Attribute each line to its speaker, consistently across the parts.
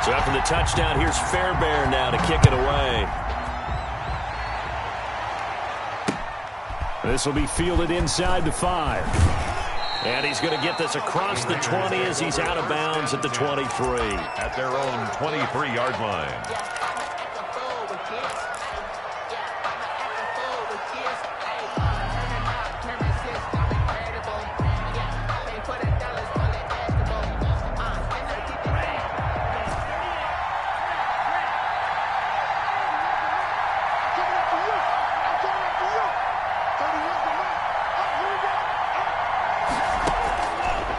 Speaker 1: So after the touchdown, here's Fairbairn now to kick it away. This will be fielded inside the 5. And he's going to get this across the 20 as he's out of bounds at the 23.
Speaker 2: At their own 23-yard line.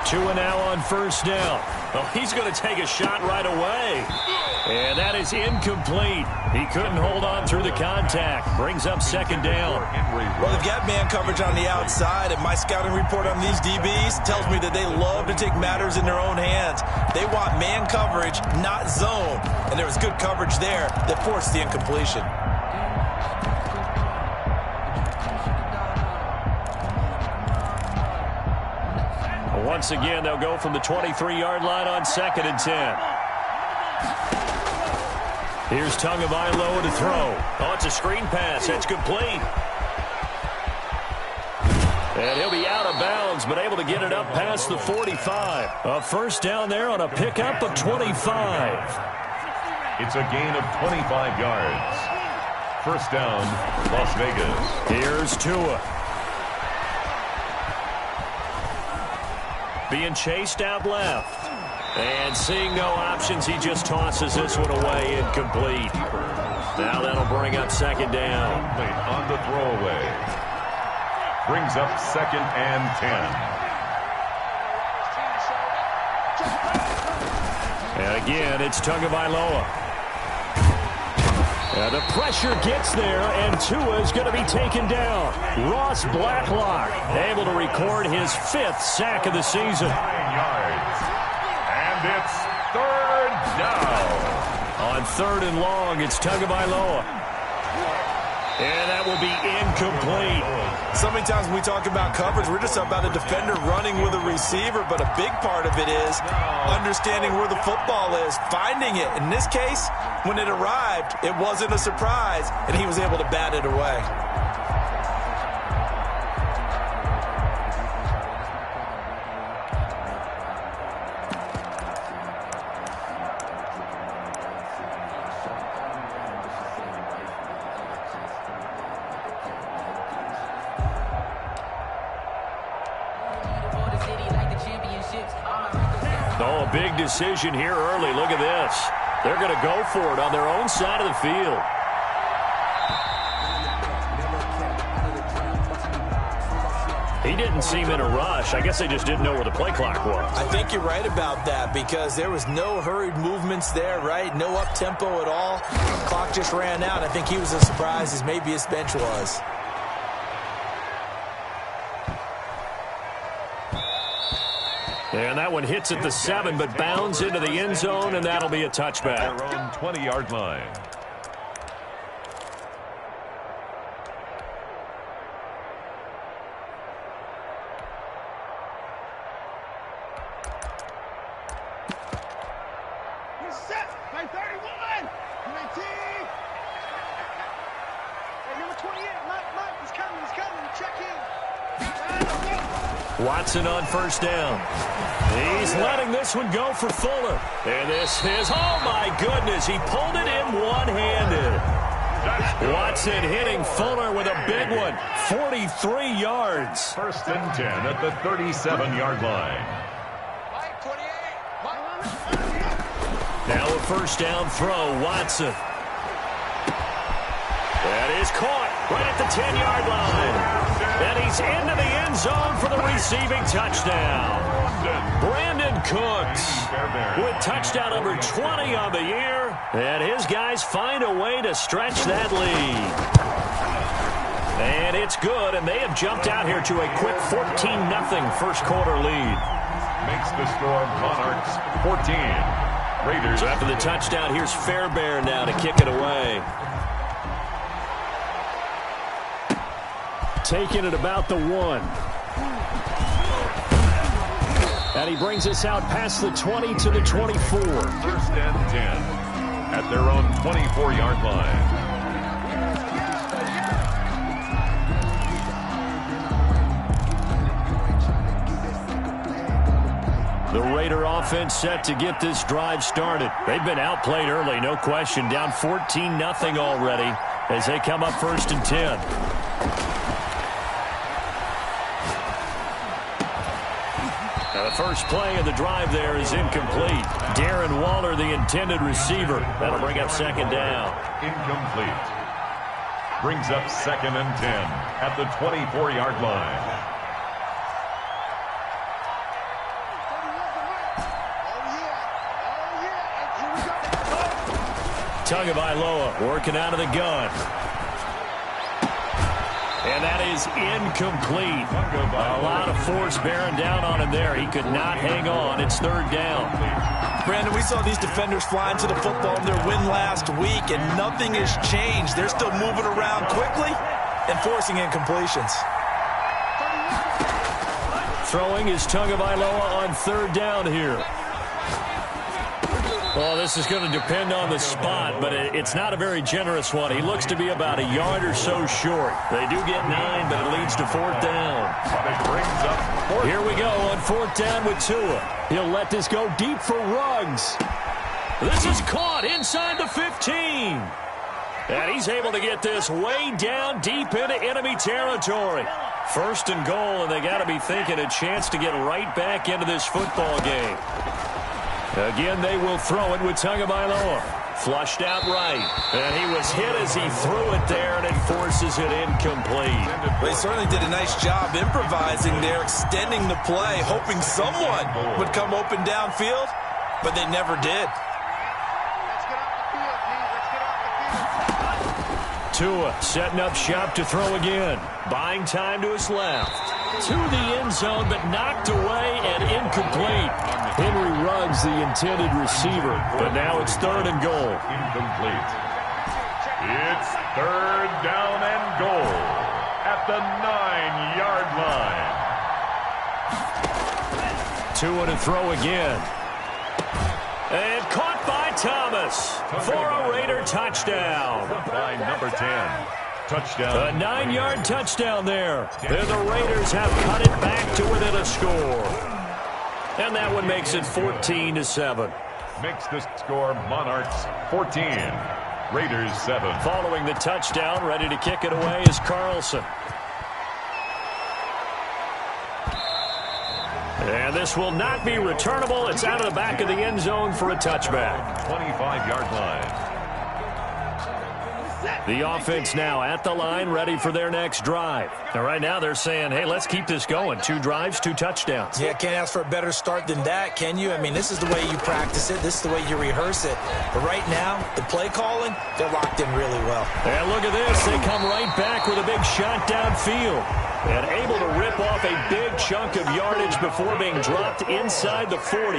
Speaker 1: Two and now on first down. Oh, he's going to take a shot right away. And that is incomplete. He couldn't hold on through the contact. Brings up second down.
Speaker 3: Well, they've got man coverage on the outside, and my scouting report on these DBs tells me that they love to take matters in their own hands. They want man coverage, not zone. And there was good coverage there that forced the incompletion.
Speaker 1: Once again, they'll go from the 23-yard line on 2nd and 10. Here's Tagovailoa to throw. Oh, it's a screen pass. That's complete. And he'll be out of bounds, but able to get it up past the 45. A first down there on a pickup of 25.
Speaker 2: It's a gain of 25 yards. First down, Las Vegas.
Speaker 1: Here's Tua. Being chased out left. And seeing no options, he just tosses this one away, incomplete. Now that'll bring up second down.
Speaker 2: On the throwaway. Brings up 2nd and 10.
Speaker 1: And again, it's Tagovailoa. The pressure gets there, and Tua is going to be taken down. Ross Blacklock able to record his 5th sack of the season.
Speaker 2: 9 yards. And it's third down.
Speaker 1: On 3rd and long, it's Tagovailoa. And that will be incomplete.
Speaker 3: So many times when we talk about coverage, we're just about a defender running with a receiver, but a big part of it is understanding where the football is, finding it. In this case, when it arrived, it wasn't a surprise, and he was able to bat it away.
Speaker 1: Oh, a big decision here early. Look at this. They're going to go for it on their own side of the field. He didn't seem in a rush. I guess they just didn't know where the play clock was.
Speaker 3: I think you're right about that because there was no hurried movements there, right? No up-tempo at all. Clock just ran out. I think he was as surprised as maybe his bench was.
Speaker 1: And that one hits at the 7, but bounds into the end zone, and that'll be a touchback.
Speaker 2: Their own 20-yard line.
Speaker 4: He's set by 31. 19. Hey, number 28. Mike, he's coming. Check in.
Speaker 1: Watson on first down. He's letting this one go for Fuller. And this is, oh my goodness, he pulled it in one-handed. Watson hitting Fuller with a big one. 43 yards.
Speaker 2: First and 10 at the 37-yard line.
Speaker 1: Now a first down throw, Watson. That is caught right at the 10-yard line. And he's into the end zone for the receiving touchdown. Brandon Cooks with touchdown number 20 on the year. And his guys find a way to stretch that lead. And it's good, and they have jumped out here to a quick 14-0 first quarter lead.
Speaker 2: Makes the score Monarchs 14. Raiders.
Speaker 1: So after the touchdown, here's Fairbairn now to kick it away. Taking it about the 1. And he brings us out past the 20 to the 24.
Speaker 2: First and 10 at their own 24-yard line.
Speaker 1: The Raider offense set to get this drive started. They've been outplayed early, no question. Down 14-0 already as they come up first and 10. Now the first play of the drive there is incomplete. Darren Waller, the intended receiver. That'll bring up second down.
Speaker 2: Incomplete. Brings up second and 10 at the 24-yard line.
Speaker 1: Tagovailoa working out of the gun. And that is incomplete. A lot of force bearing down on him there. He could not hang on. It's third down.
Speaker 3: Brandon, we saw these defenders flying to the football in their win last week, and nothing has changed. They're still moving around quickly and forcing incompletions.
Speaker 1: Throwing is Tagovailoa on third down here. Well, this is going to depend on the spot, but it's not a very generous one. He looks to be about a yard or so short. They do get 9, but it leads to fourth down. Here we go on fourth down with Tua. He'll let this go deep for Ruggs. This is caught inside the 15. And he's able to get this way down deep into enemy territory. First and goal, and they got to be thinking a chance to get right back into this football game. Again, they will throw it with Tagovailoa. Flushed out right. And he was hit as he threw it there, and it forces it incomplete.
Speaker 3: Well, he certainly did a nice job improvising there, extending the play, hoping someone would come open downfield, but they never did.
Speaker 1: Tua setting up shop to throw again. Buying time to his left. To the end zone, but knocked away and incomplete. Henry Ruggs, the intended receiver, but now it's third and goal.
Speaker 2: Incomplete. It's third down and goal at the 9-yard line.
Speaker 1: Tua to throw again. And caught by Thomas for a Raider touchdown.
Speaker 2: By number 10. Touchdown.
Speaker 1: A 9-yard touchdown there. And the Raiders have cut it back to within a score. And that one makes it 14-7.
Speaker 2: Makes the score Monarchs 14. Raiders 7.
Speaker 1: Following the touchdown, ready to kick it away is Carlson. And this will not be returnable. It's out of the back of the end zone for a touchback.
Speaker 2: 25-yard line.
Speaker 1: The offense now at the line, ready for their next drive. Now, right now, they're saying, hey, let's keep this going. 2 drives, 2 touchdowns.
Speaker 3: Yeah, can't ask for a better start than that, can you? I mean, this is the way you practice it. This is the way you rehearse it. But right now, the play calling, they're locked in really well.
Speaker 1: And look at this. They come right back with a big shot downfield. And able to rip off a big chunk of yardage before being dropped inside the 40.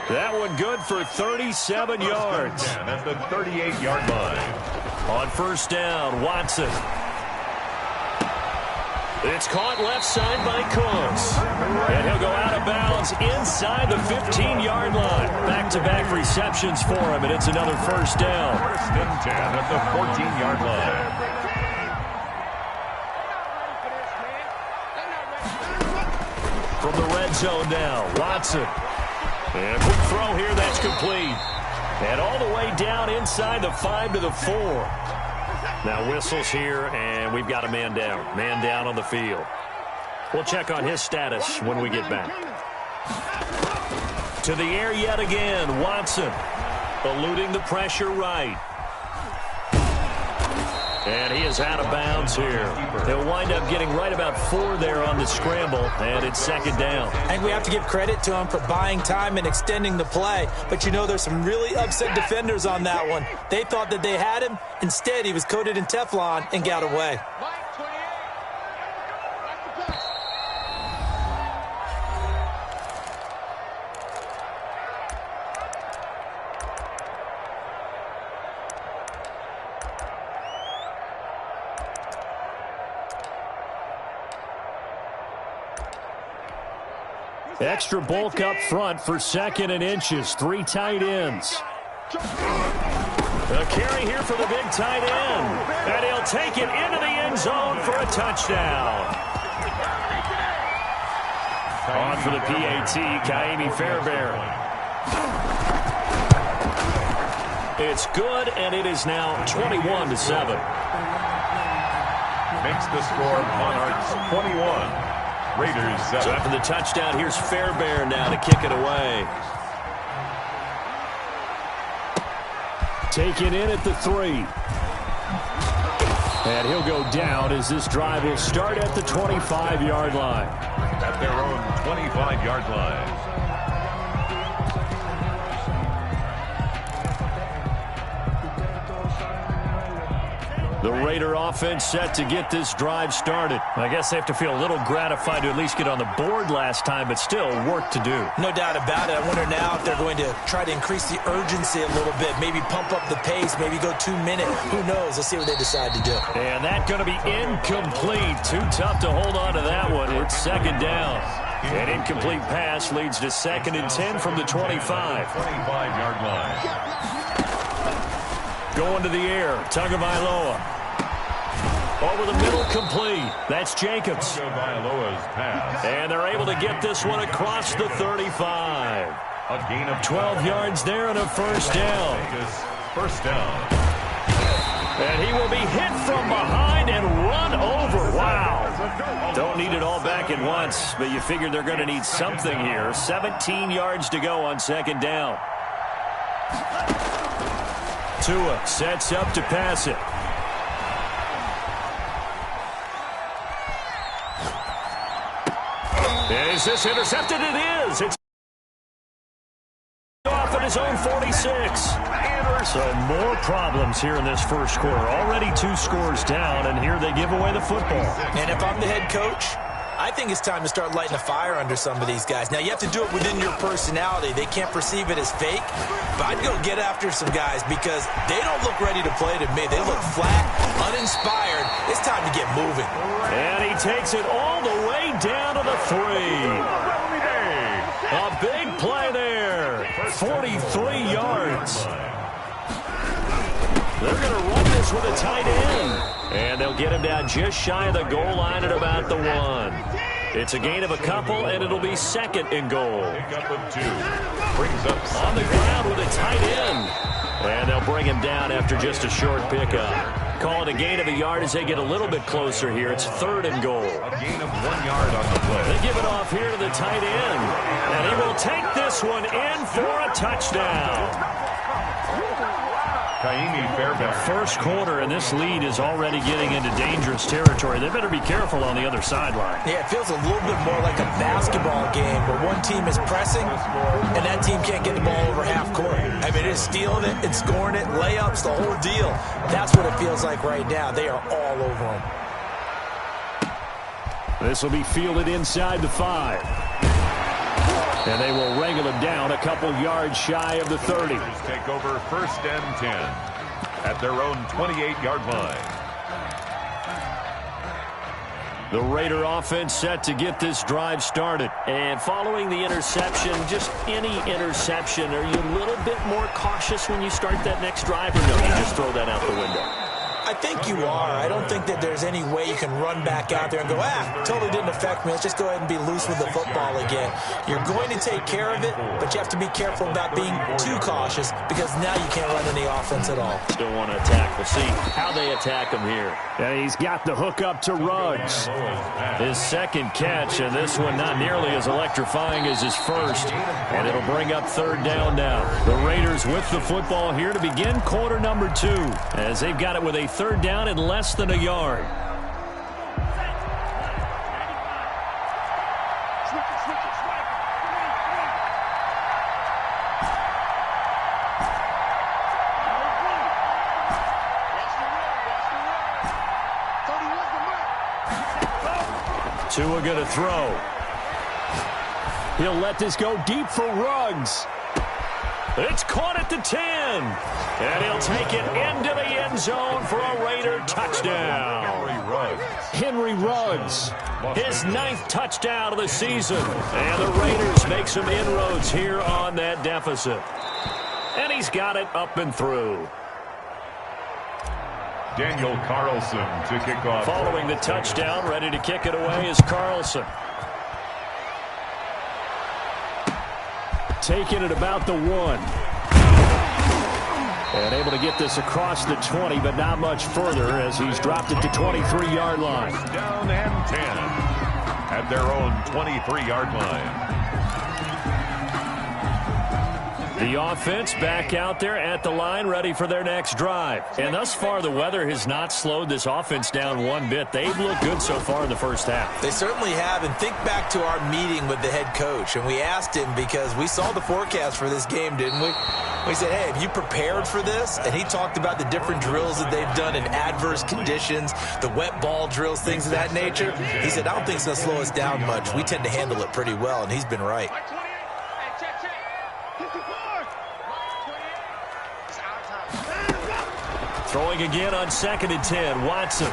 Speaker 1: That one good for 37 yards.
Speaker 2: At the 38-yard line.
Speaker 1: On first down, Watson. It's caught left side by Cooks. And he'll go out of bounds inside the 15-yard line. Back-to-back receptions for him, and it's another first down.
Speaker 2: First and 10 at the 14-yard line.
Speaker 1: From the red zone now, Watson. And a quick throw here that's complete. And all the way down inside the 5 to the 4. Now whistles here, and we've got a man down. Man down on the field. We'll check on his status when we get back. To the air yet again, Watson. Eluding the pressure right. And he is out of bounds here. He'll wind up getting right about 4 there on the scramble, and it's second down.
Speaker 3: I think we have to give credit to him for buying time and extending the play. But, you know, there's some really upset defenders on that one. They thought that they had him. Instead, he was coated in Teflon and got away.
Speaker 1: Extra bulk up front for 2nd and inches. 3 tight ends. A carry here for the big tight end. And he'll take it into the end zone for a touchdown. On for the PAT, Kaimi Fairbairn. It's good, and it is now 21-7.
Speaker 2: Makes the score Monarchs 21, Raiders 7.
Speaker 1: So after the touchdown, here's Fairbairn now to kick it away. Taken in at the 3. And he'll go down as this drive will start at the 25-yard line.
Speaker 2: At their own 25-yard line.
Speaker 1: The Raider offense set to get this drive started. I guess they have to feel a little gratified to at least get on the board last time, but still work to do.
Speaker 3: No doubt about it. I wonder now if they're going to try to increase the urgency a little bit, maybe pump up the pace, maybe go 2 minutes. Who knows? Let's see what they decide to do.
Speaker 1: And that's going to be incomplete. Too tough to hold on to that one. It's 2nd down. An incomplete pass leads to 2nd and 10 from the 25.
Speaker 2: 25-yard line.
Speaker 1: Going to the air. Tagovailoa. Over the middle, complete. That's Jacobs.
Speaker 2: Tagovailoa's pass.
Speaker 1: And they're able to get this one across the 35.
Speaker 2: A gain of
Speaker 1: 12 yards there and a first down.
Speaker 2: First down.
Speaker 1: And he will be hit from behind and run over. Wow. Don't need it all back at once, but you figure they're going to need something here. 17 yards to go on 2nd down. Tua sets up to pass it. Is this intercepted? It is. It's off at his own 46. So more problems here in this first quarter. Already 2 scores down, and here they give away the football.
Speaker 3: And if I'm the head coach, I think it's time to start lighting a fire under some of these guys. Now, you have to do it within your personality. They can't perceive it as fake. But I'd go get after some guys because they don't look ready to play to me. They look flat, uninspired. It's time to get moving.
Speaker 1: And he takes it all the way down to the 3. A big play there. 43 yards. They're going to run this with a tight end. And they'll get him down just shy of the goal line at about the 1. It's a gain of a couple, and it'll be 2nd and goal.
Speaker 2: Pickup of 2. Brings up
Speaker 1: on the ground with a tight end. And they'll bring him down after just a short pickup. Call it a gain of a yard as they get a little bit closer here. It's 3rd and goal.
Speaker 2: A gain of 1 yard on the play.
Speaker 1: They give it off here to the tight end. And he will take this one in for a touchdown.
Speaker 2: Kaimi Fairbairn.
Speaker 1: First quarter, and this lead is already getting into dangerous territory. They better be careful on the other sideline.
Speaker 3: Yeah, it feels a little bit more like a basketball game where one team is pressing and that team can't get the ball over half court. I mean, it's stealing it, it's scoring it, layups, the whole deal. That's what it feels like right now. They are all over them.
Speaker 1: This will be fielded inside the 5. And they will wrangle him down a couple yards shy of the 30.
Speaker 2: Take over 1st and 10 at their own 28-yard line.
Speaker 1: The Raider offense set to get this drive started. And following the interception, just any interception, are you a little bit more cautious when you start that next drive, or no, you just throw that out the window?
Speaker 3: I think you are. I don't think that there's any way you can run back out there and go, totally didn't affect me. Let's just go ahead and be loose with the football again. You're going to take care of it, but you have to be careful about being too cautious because now you can't run any offense at all.
Speaker 1: Still want to attack. We'll see how they attack him here. And he's got the hook up to Ruggs. His 2nd catch, and this one not nearly as electrifying as his first. And it'll bring up 3rd down now. The Raiders with the football here to begin quarter number 2 as they've got it with a 3rd down and less than a yard. Tua going to throw. He'll let this go deep for Ruggs. It's caught at the 10. And he'll take it into the end zone for a Raider touchdown. Henry Ruggs, his 9th touchdown of the season. And the Raiders make some inroads here on that deficit. And he's got it up and through.
Speaker 2: Daniel Carlson to kick off.
Speaker 1: Following the touchdown, ready to kick it away is Carlson. Taking it about the 1. And able to get this across the 20, but not much further as he's dropped it to 23-yard line.
Speaker 2: Down and 10 at their own 23-yard line.
Speaker 1: The offense back out there at the line, ready for their next drive. And thus far, the weather has not slowed this offense down one bit. They've looked good so far in the first half.
Speaker 3: They certainly have. And think back to our meeting with the head coach. And we asked him because we saw the forecast for this game, didn't we? We said, hey, have you prepared for this? And he talked about the different drills that they've done in adverse conditions, the wet ball drills, things of that nature. He said, I don't think it's going to slow us down much. We tend to handle it pretty well, and he's been right.
Speaker 1: Throwing again on 2nd and 10, Watson.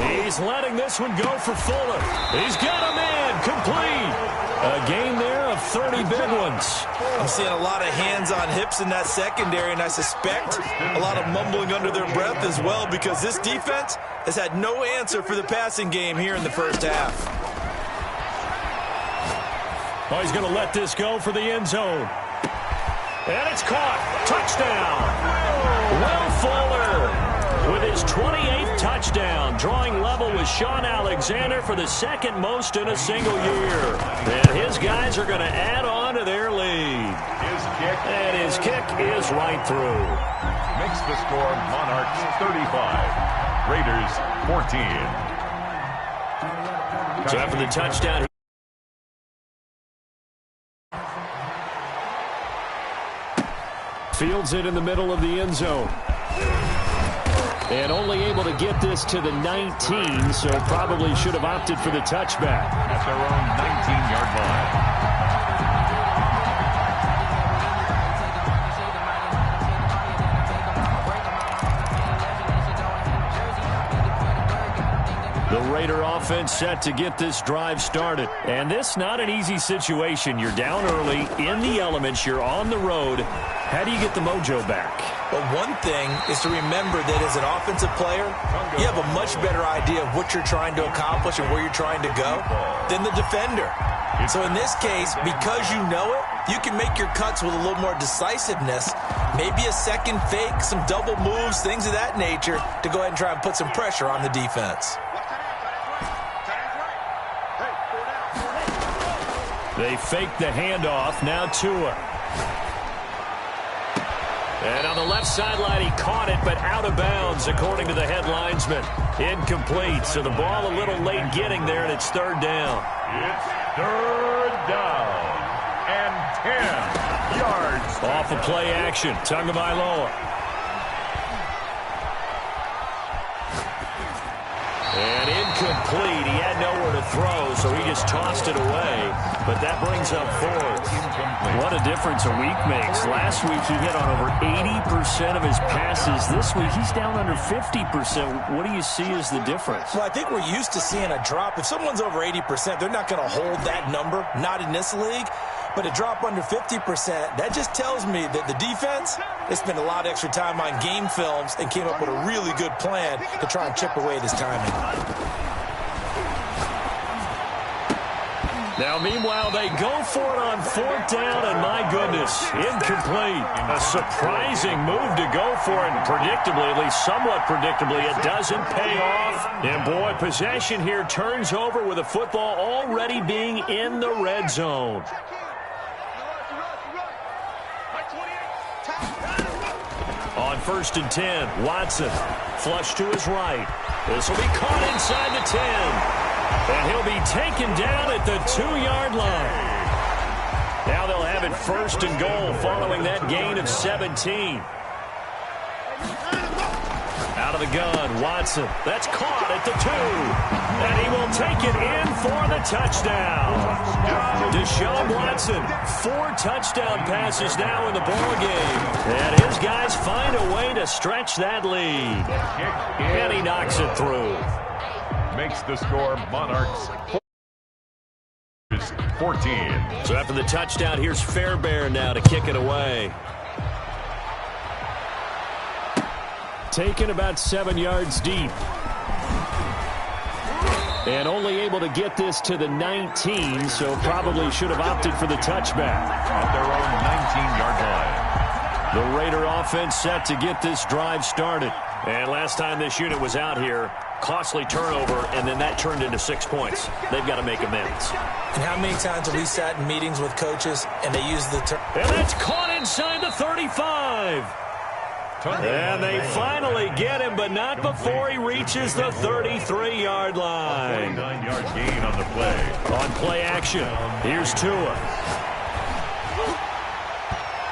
Speaker 1: He's letting this one go for Fuller. He's got him in, complete. A gain there of 30 big ones.
Speaker 3: I'm seeing a lot of hands on hips in that secondary, and I suspect a lot of mumbling under their breath as well because this defense has had no answer for the passing game here in the first half.
Speaker 1: Oh, he's going to let this go for the end zone. And it's caught. Touchdown. Will Fuller with his 28th touchdown, drawing level with Sean Alexander for the 2nd most in a single year. And his guys are going to add on to their lead. And his kick is right through.
Speaker 2: Makes the score Monarchs 35, Raiders 14.
Speaker 1: So after the touchdown, fields it in the middle of the end zone. And only able to get this to the 19, so probably should have opted for the touchback.
Speaker 2: At their own 19-yard line.
Speaker 1: The Raider offense set to get this drive started. And this not an easy situation. You're down early, in the elements, you're on the road. How do you get the mojo back?
Speaker 3: Well, one thing is to remember that as an offensive player, you have a much better idea of what you're trying to accomplish and where you're trying to go than the defender. So in this case, because you know it, you can make your cuts with a little more decisiveness, maybe a second fake, some double moves, things of that nature, to go ahead and try and put some pressure on the defense.
Speaker 1: They fake the handoff, now Tua. And on the left sideline, he caught it, but out of bounds, according to the head linesman. Incomplete, so the ball a little late getting there, and it's 3rd down.
Speaker 2: It's 3rd down and 10 yards.
Speaker 1: Off of play action, Tagovailoa. And incomplete. He had nowhere to throw, so he just tossed it away. But that brings up 4th. What a difference a week makes. Last week he hit on over 80% of his passes. This week he's down under 50%. What do you see as the difference?
Speaker 3: Well, I think we're used to seeing a drop. If someone's over 80%, they're not going to hold that number, not in this league. But a drop under 50%, that just tells me that the defense, they spent a lot of extra time on game films and came up with a really good plan to try and chip away this timing.
Speaker 1: Now, meanwhile, they go for it on 4th down, and my goodness, incomplete. A surprising move to go for it, and predictably, at least somewhat predictably, it doesn't pay off. And, boy, possession here turns over with the football already being in the red zone. On 1st and 10, Watson, flush to his right. This will be caught inside the 10. And he'll be taken down at the 2-yard line. Now they'll have it 1st and goal following that gain of 17. Out of the gun, Watson. That's caught at the 2. And he will take it in for the touchdown. Deshaun Watson, 4 touchdown passes now in the ballgame. And his guys find a way to stretch that lead. And he knocks it through.
Speaker 2: Makes the score Monarchs 14.
Speaker 1: So after the touchdown, here's Fairbairn now to kick it away. Taken about 7 yards deep. And only able to get this to the 19, so probably should have opted for the touchback.
Speaker 2: At their own 19-yard line.
Speaker 1: The Raider offense set to get this drive started. And last time this unit was out here, costly turnover, and then that turned into 6 points. They've got to make amends.
Speaker 3: And how many times have we sat in meetings with coaches and they use the term?
Speaker 1: And that's caught inside the 35. And they finally get him, but not before he reaches the 33-yard line.
Speaker 2: 49-yard gain on the play.
Speaker 1: On play action, here's Tua.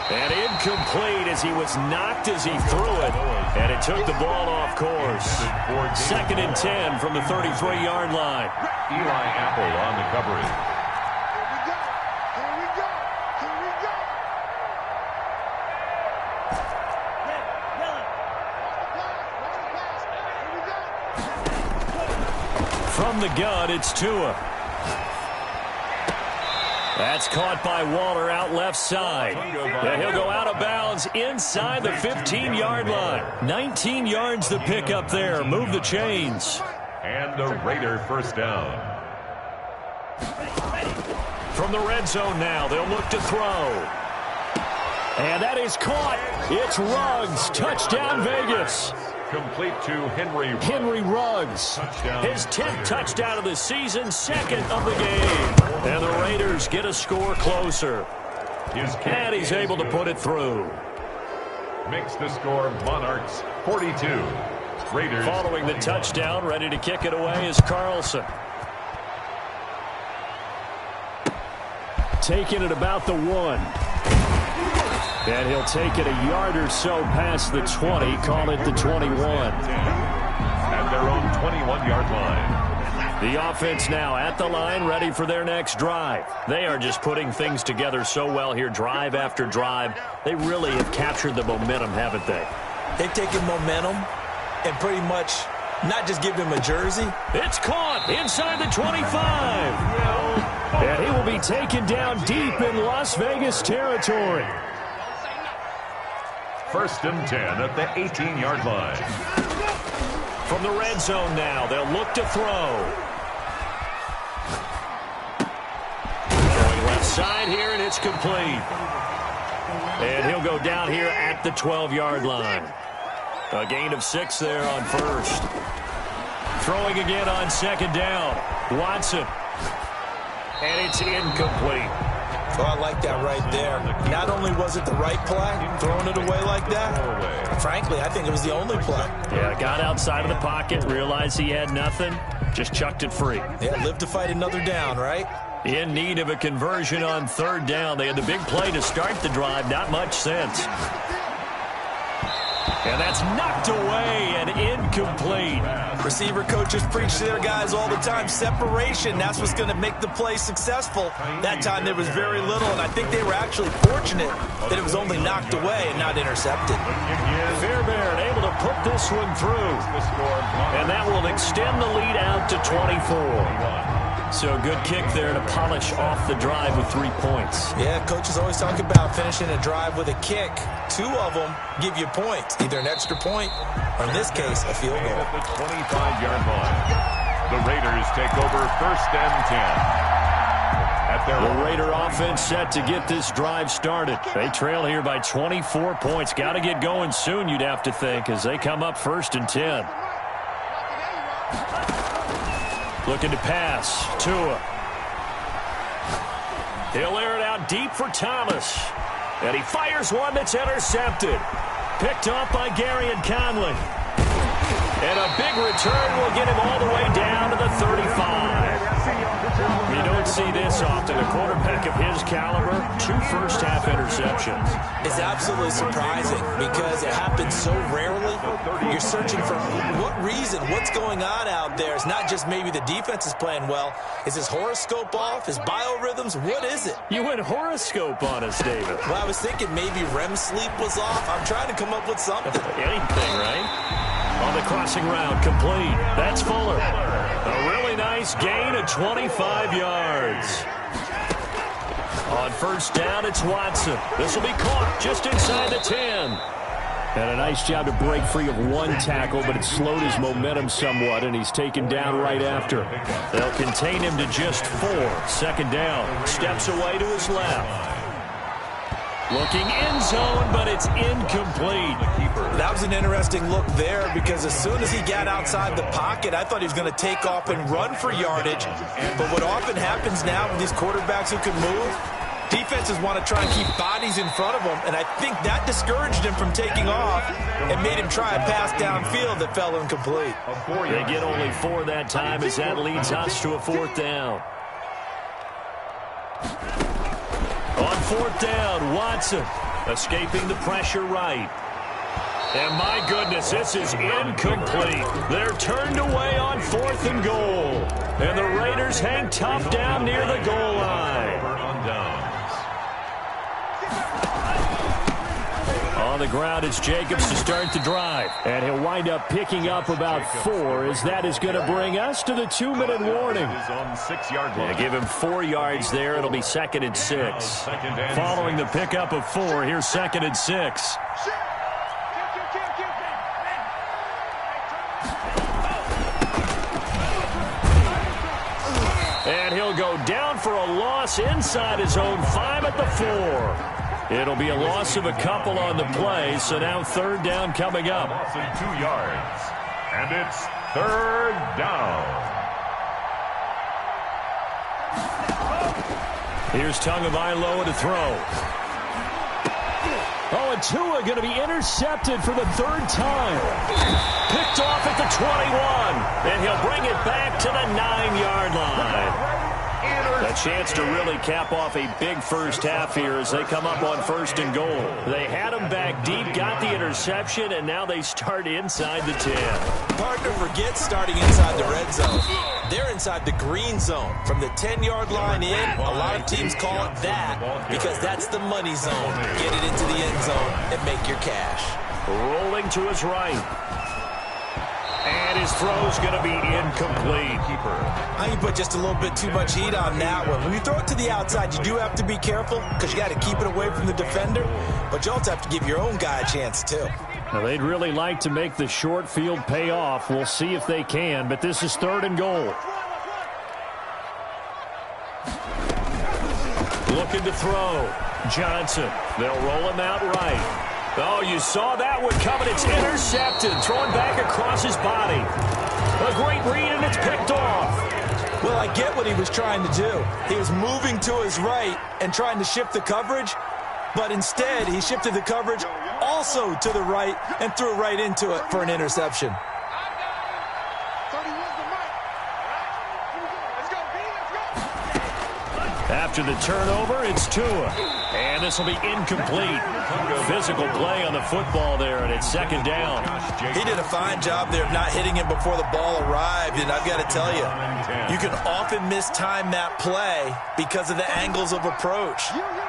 Speaker 1: And incomplete as he was knocked as he threw it. And it took the ball off course. 2nd and 10 from the 33-yard line.
Speaker 2: Eli Apple on the coverage.
Speaker 1: From the gun, it's Tua. That's caught by Waller out left side. And he'll go out of bounds inside the 15-yard line. 19 yards the pick up there. Move the chains.
Speaker 2: And the Raider first down.
Speaker 1: From the red zone now, they'll look to throw. And that is caught. It's Ruggs. Touchdown, Vegas.
Speaker 2: Complete to Henry Ruggs.
Speaker 1: Henry Ruggs.
Speaker 2: Touchdown.
Speaker 1: His 10th touchdown of the season, 2nd of the game. And the Raiders get a score closer. And he's able to put it through.
Speaker 2: Makes the score Monarchs 42. Raiders.
Speaker 1: Following the touchdown, ready to kick it away is Carlson. Taking it about the 1. And he'll take it a yard or so past the 20, call it the 21.
Speaker 2: At their own 21-yard line.
Speaker 1: The offense now at the line, ready for their next drive. They are just putting things together so well here, drive after drive. They really have captured the momentum, haven't they?
Speaker 3: They've taken momentum and pretty much not just give him a jersey.
Speaker 1: It's caught inside the 25. And he will be taken down deep in Las Vegas territory.
Speaker 2: 1st and 10 at the 18-yard line.
Speaker 1: From the red zone now, they'll look to throw. Going left side here, and it's complete. And he'll go down here at the 12-yard line. A gain of 6 there on 1st. Throwing again on 2nd down. Watson. And it's incomplete.
Speaker 3: Oh, I like that right there. Not only was it the right play, throwing it away like that, frankly, I think it was the only play.
Speaker 1: Yeah, got outside of the pocket, realized he had nothing, just chucked it free.
Speaker 3: Yeah, live to fight another down, right?
Speaker 1: In need of a conversion on 3rd down. They had the big play to start the drive, not much sense. And that's knocked away and incomplete.
Speaker 3: Receiver coaches preach to their guys all the time. Separation, that's what's going to make the play successful. That time there was very little, and I think they were actually fortunate that it was only knocked away and not intercepted.
Speaker 1: Fairbairn able to put this one through. And that will extend the lead out to 24. So a good kick there to polish off the drive with 3 points.
Speaker 3: Yeah, coaches always talk about finishing a drive with a kick. 2 of them give you points, either an extra point or, in this case, a field goal.
Speaker 2: At the 25-yard line, the Raiders take over 1st and 10.
Speaker 1: The Raider offense set to get this drive started. They trail here by 24 points. Got to get going soon, you'd have to think, as they come up 1st and 10. Looking to pass. Tua. He'll air it out deep for Thomas. And he fires one that's intercepted. Picked off by Gary and Conley. And a big return will get him all the way down to the 35. You don't don't see this often. A quarterback of his caliber, 2 first-half interceptions.
Speaker 3: It's absolutely surprising because it happens so rarely. You're searching for what reason, what's going on out there. It's not just maybe the defense is playing well. Is his horoscope off? His biorhythms? What is it?
Speaker 1: You went horoscope on us, David.
Speaker 3: Well, I was thinking maybe REM sleep was off. I'm trying to come up with something.
Speaker 1: Anything, right? On the crossing route, complete. That's Fuller. A really nice gain of 25 yards. On first down, it's Watson. This will be caught just inside the 10. And a nice job to break free of 1 tackle, but it slowed his momentum somewhat, and he's taken down right after. They'll contain him to just 4. Second down. Steps away to his left. Looking end zone, but it's incomplete.
Speaker 3: That was an interesting look there because as soon as he got outside the pocket, I thought he was going to take off and run for yardage. But what often happens now with these quarterbacks who can move, defenses want to try and keep bodies in front of them, and I think that discouraged him from taking off and made him try a pass downfield that fell incomplete.
Speaker 1: They get only 4 that time as that leads us to a 4th down. On 4th down, Watson escaping the pressure right. And my goodness, this is incomplete. They're turned away on 4th and goal. And the Raiders hang tough down near the goal line. On the ground, it's Jacobs to start the drive. And he'll wind up picking up about 4, as that is going to bring us to the 2-minute warning. Yeah, give him 4 yards there. It'll be 2nd and 6. Following the pickup of 4, here's 2nd and 6. And he'll go down for a loss inside his own 5 at the 4. It'll be a loss of a couple on the play, so now 3rd down coming up.
Speaker 2: Loss of 2 yards, and it's 3rd down.
Speaker 1: Here's Tagovailoa to throw. Oh, and Tua going to be intercepted for the 3rd time. Picked off at the 21, and he'll bring it back to the 9-yard line. A chance to really cap off a big first half here as they come up on 1st and goal. They had him back deep, got the interception, and now they start inside the 10.
Speaker 3: Hard to forget starting inside the red zone. They're inside the green zone. From the 10-yard line in, a lot of teams call it that because that's the money zone. Get it into the end zone and make your cash.
Speaker 1: Rolling to his right. And his throw's going to be incomplete.
Speaker 3: I think you put just a little bit too much heat on that one. When you throw it to the outside, you do have to be careful because you got to keep it away from the defender. But you also have to give your own guy a chance, too.
Speaker 1: Now, they'd really like to make the short field pay off. We'll see if they can, but this is 3rd and goal. Looking to throw. Johnson. They'll roll him out right. Oh, you saw that one coming. It's intercepted. Thrown back across his body. A great read, and it's picked off.
Speaker 3: Well, I get what he was trying to do. He was moving to his right and trying to shift the coverage, but instead he shifted the coverage also to the right and threw right into it for an interception.
Speaker 1: After the turnover, it's Tua. And this will be incomplete. Physical play on the football there, and it's 2nd down.
Speaker 3: He did a fine job there of not hitting him before the ball arrived, and I've got to tell you, you can often mistime that play because of the angles of approach.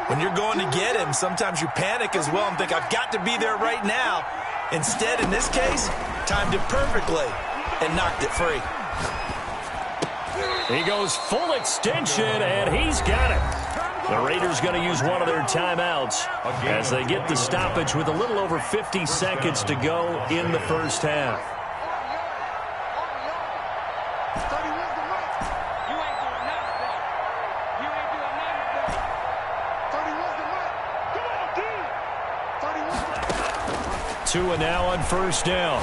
Speaker 3: When you're going to get him, sometimes you panic as well and think, I've got to be there right now. Instead, in this case, timed it perfectly and knocked it free.
Speaker 1: He goes full extension, and he's got it. The Raiders going to use one of their timeouts as they get the stoppage with a little over 50 seconds to go in the first half. Tua now on 1st down.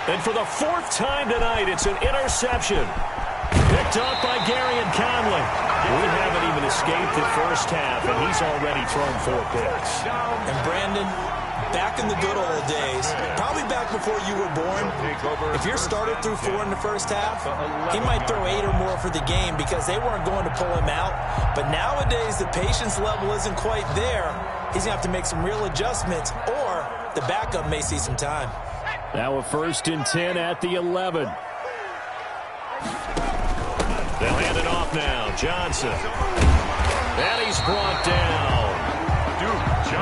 Speaker 1: And for the 4th time tonight, it's an interception. Picked up by Gary and Conley. We haven't even escaped the first half, and he's already thrown 4 picks.
Speaker 3: And Brandon, Back in the good old days, probably back before you were born, if your starter threw 4 in the first half, he might throw 8 or more for the game because they weren't going to pull him out. But nowadays, the patience level isn't quite there. He's going to have to make some real adjustments, or the backup may see some time.
Speaker 1: Now a 1st and 10 at the 11. They'll hand it off now. Johnson. And he's brought down.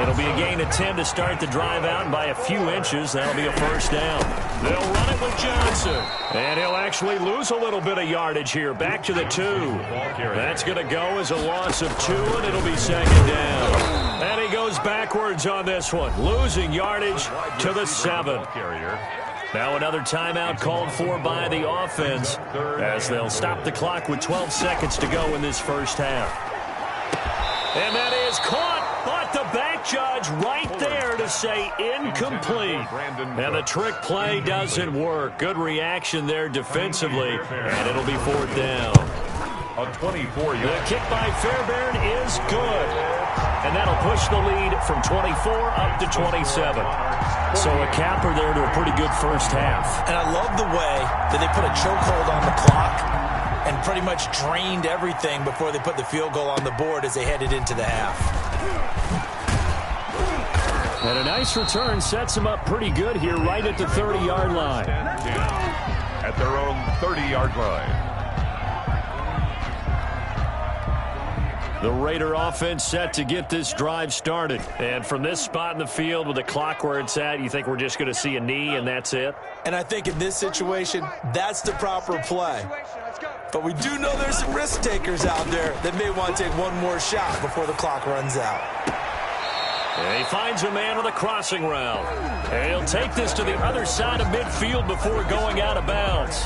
Speaker 1: It'll be a gain of 10 to start the drive out, and by a few inches, that'll be a 1st down. They'll run it with Johnson. And he'll actually lose a little bit of yardage here. Back to the 2. That's going to go as a loss of 2, and it'll be 2nd down. And he goes backwards on this one, losing yardage to the 7. Now another timeout called for by the offense as they'll stop the clock with 12 seconds to go in this first half. And that is caught. But the back judge right there to say incomplete. And the trick play doesn't work. Good reaction there defensively. And it'll be 4th down.
Speaker 2: A 24-yard.
Speaker 1: The kick by Fairbairn is good. And that'll push the lead from 24 up to 27. So a capper there to a pretty good first half.
Speaker 3: And I love the way that they put a chokehold on the clock and pretty much drained everything before they put the field goal on the board as they headed into the half.
Speaker 1: And a nice return sets them up pretty good here right at the 30-yard line.
Speaker 2: At their own 30-yard line.
Speaker 1: The Raider offense set to get this drive started. And from this spot in the field with the clock where it's at, you think we're just going to see a knee and that's it?
Speaker 3: And I think in this situation, that's the proper play. But we do know there's some risk takers out there that may want to take one more shot before the clock runs out.
Speaker 1: And he finds a man with a crossing route. And he'll take this to the other side of midfield before going out of bounds.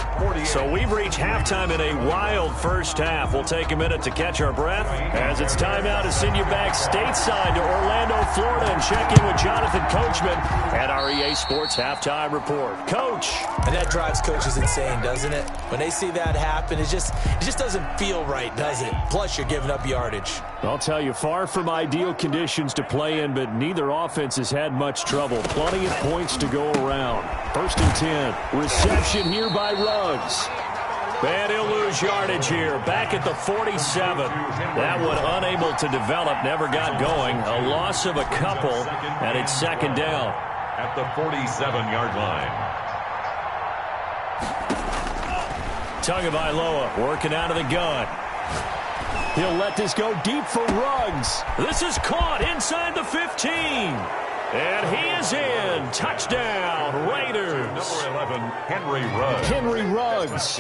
Speaker 1: So we've reached halftime in a wild first half. We'll take a minute to catch our breath as it's time now to send you back stateside to Orlando, Florida, and check in with Jonathan Coachman at our EA Sports Halftime Report. Coach.
Speaker 3: And that drives coaches insane, doesn't it? When they see that happen, it just doesn't feel right, does it? Plus, you're giving up yardage.
Speaker 1: I'll tell you, far from ideal conditions to play in, but neither offense has had much trouble. Plenty of points to go around. 1st and 10. Reception here by Ruggs. And he'll lose yardage here. Back at the 47. That one unable to develop, never got going. A loss of a couple, and it's 2nd down.
Speaker 2: At the 47-yard line.
Speaker 1: Tagovailoa working out of the gun. He'll let this go deep for Ruggs. This is caught inside the 15. And he is in. Touchdown, Raiders.
Speaker 2: Number 11, Henry Ruggs.
Speaker 1: Henry Ruggs,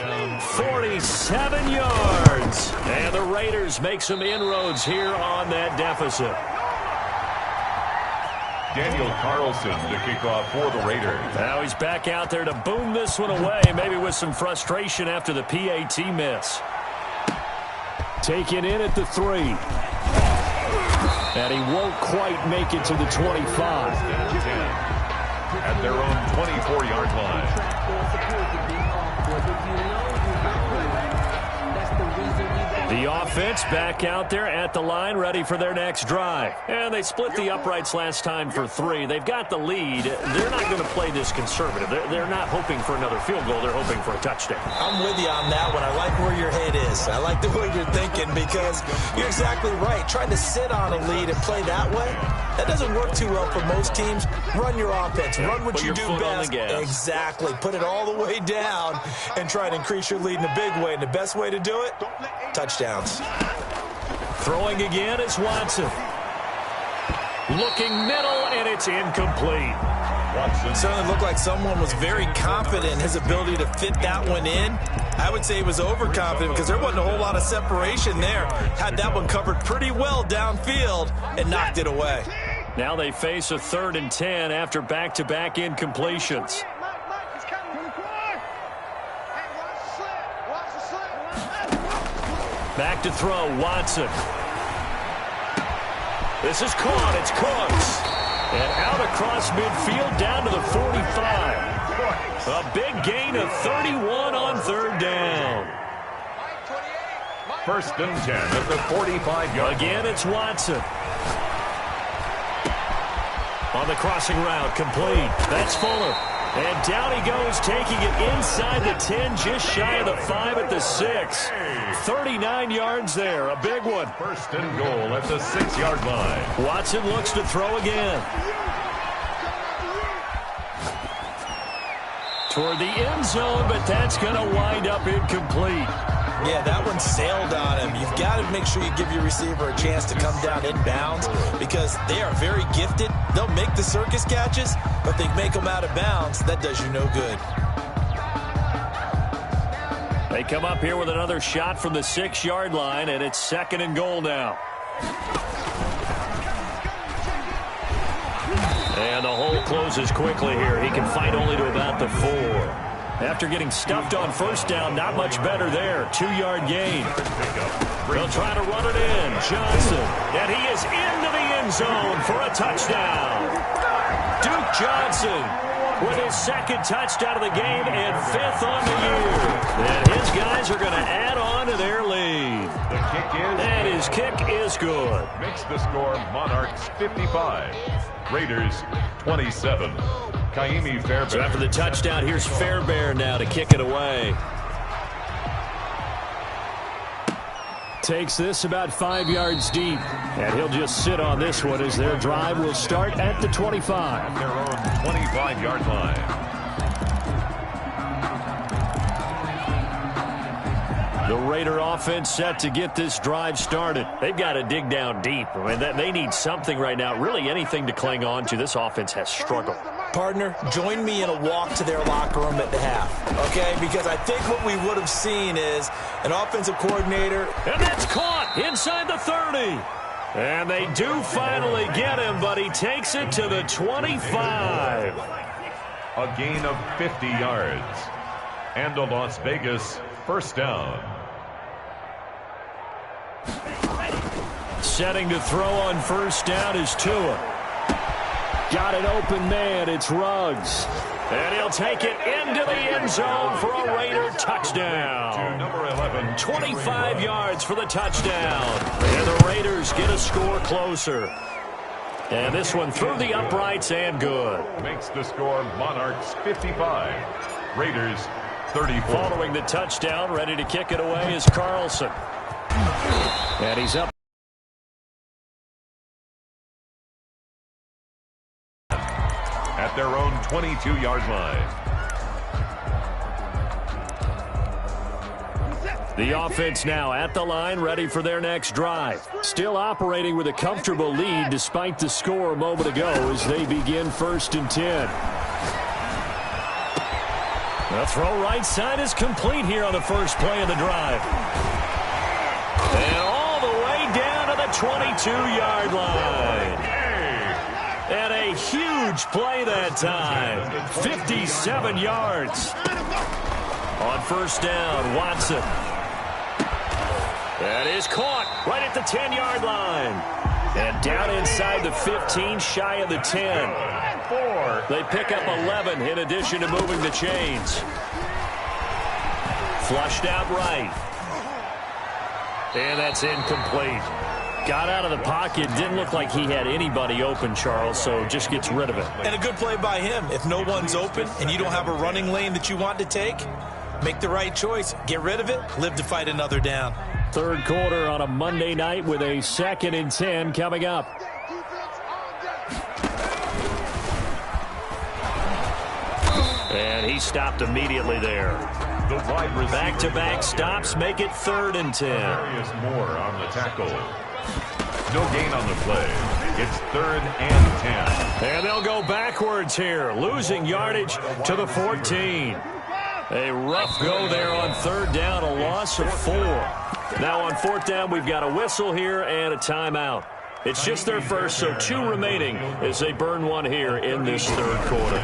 Speaker 1: 47 yards. And the Raiders make some inroads here on that deficit.
Speaker 2: Daniel Carlson to kick off for the Raiders.
Speaker 1: Now he's back out there to boom this one away, maybe with some frustration after the PAT miss. Taken in at the 3. And he won't quite make it to the 25.
Speaker 2: At their own 24-yard line.
Speaker 1: The offense back out there at the line, ready for their next drive. And they split the uprights last time for 3. They've got the lead. They're not going to play this conservative. They're not hoping for another field goal. They're hoping for a touchdown.
Speaker 3: I'm with you on that one. I like where your head is. I like the way you're thinking because you're exactly right. Trying to sit on a lead and play that way, that doesn't work too well for most teams. Run your offense. Run what you do best. Exactly. Put it all the way down and try to increase your lead in a big way. And the best way to do it, touchdowns.
Speaker 1: Throwing again is Watson. Looking middle, and it's incomplete.
Speaker 3: It certainly looked like someone was very confident in his ability to fit that one in. I would say he was overconfident because there wasn't a whole lot of separation there. Had that one covered pretty well downfield and knocked it away.
Speaker 1: Now they face a 3rd and 10 after back-to-back incompletions. Back to throw, Watson. This is caught, it's Cooks. And out across midfield down to the 45. A big gain of 31 on 3rd down.
Speaker 2: 1st and 10 at the 45-yard line.
Speaker 1: Again, it's Watson. On the crossing route, complete. That's Fuller. And down he goes, taking it inside the 10, just shy of the 5 at the 6. 39 yards there, a big one.
Speaker 2: First and goal at the 6-yard line.
Speaker 1: Watson looks to throw again. Toward the end zone, but that's going to wind up incomplete.
Speaker 3: Yeah, that one sailed on him. You've got to make sure you give your receiver a chance to come down inbounds because they are very gifted. They'll make the circus catches, but if they make them out of bounds, that does you no good.
Speaker 1: They come up here with another shot from the 6-yard line, and it's 2nd and goal now. And the hole closes quickly here. He can fight only to about the 4. After getting stuffed on first down, not much better there. 2-yard gain. They'll try to run it in. Johnson. And he is into the end zone for a touchdown. Duke Johnson with his 2nd touchdown of the game and 5th on the year. And his guys are going to add on to their lead.
Speaker 2: The kick is...
Speaker 1: And his kick is good.
Speaker 2: Makes the score Monarchs 55. Raiders 27. Kaimi Fairbairn.
Speaker 1: So after the touchdown, here's Fairbairn now to kick it away. Takes this about 5 yards deep. And he'll just sit on this one as their drive will start at the 25.
Speaker 2: Their own 25-yard line.
Speaker 1: The Raider offense set to get this drive started. They've got to dig down deep. I mean, they need something right now, really anything to cling on to. This offense has struggled.
Speaker 3: Partner, join me in a walk to their locker room at the half, okay? Because I think what we would have seen is an offensive coordinator.
Speaker 1: And that's caught inside the 30. And they do finally get him, but he takes it to the 25.
Speaker 2: A gain of 50 yards. And a Las Vegas first down.
Speaker 1: Setting to throw on first down is Tua. Got an open man. It's Ruggs. And he'll take it into the end zone for a Raider touchdown.
Speaker 2: To number 11.
Speaker 1: 25 yards for the touchdown. And the Raiders get a score closer. And this one through the uprights and good.
Speaker 2: Makes the score Monarchs 55. Raiders 34.
Speaker 1: Following the touchdown, ready to kick it away is Carlson. And he's up.
Speaker 2: At their own 22-yard line.
Speaker 1: The offense now at the line, ready for their next drive. Still operating with a comfortable lead despite the score a moment ago as they begin 1st and 10. The throw right side is complete here on the first play of the drive. And all the way down to the 22-yard line. And a huge play that time. 57 yards. On first down, Watson. That is caught right at the 10-yard line. And down inside the 15, shy of the 10. They pick up 11 in addition to moving the chains. Flushed out right. And that's incomplete. Got out of the pocket. Didn't look like he had anybody open, Charles, so just gets rid of it.
Speaker 3: And a good play by him. If no one's open and you don't have a running lane that you want to take, make the right choice. Get rid of it. Live to fight another down.
Speaker 1: Third quarter on a Monday night with a 2nd and 10 coming up. And he stopped immediately there.
Speaker 2: The wide receiver.
Speaker 1: Back-to-back stops make it 3rd and 10.
Speaker 2: Darius Moore on the tackle. No gain on the play. It's 3rd and 10.
Speaker 1: And they'll go backwards here, losing yardage to the 14. A rough go there on 3rd down, a loss of 4. Now on 4th down, we've got a whistle here and a timeout. It's just their first, so 2 remaining as they burn one here in this 3rd quarter.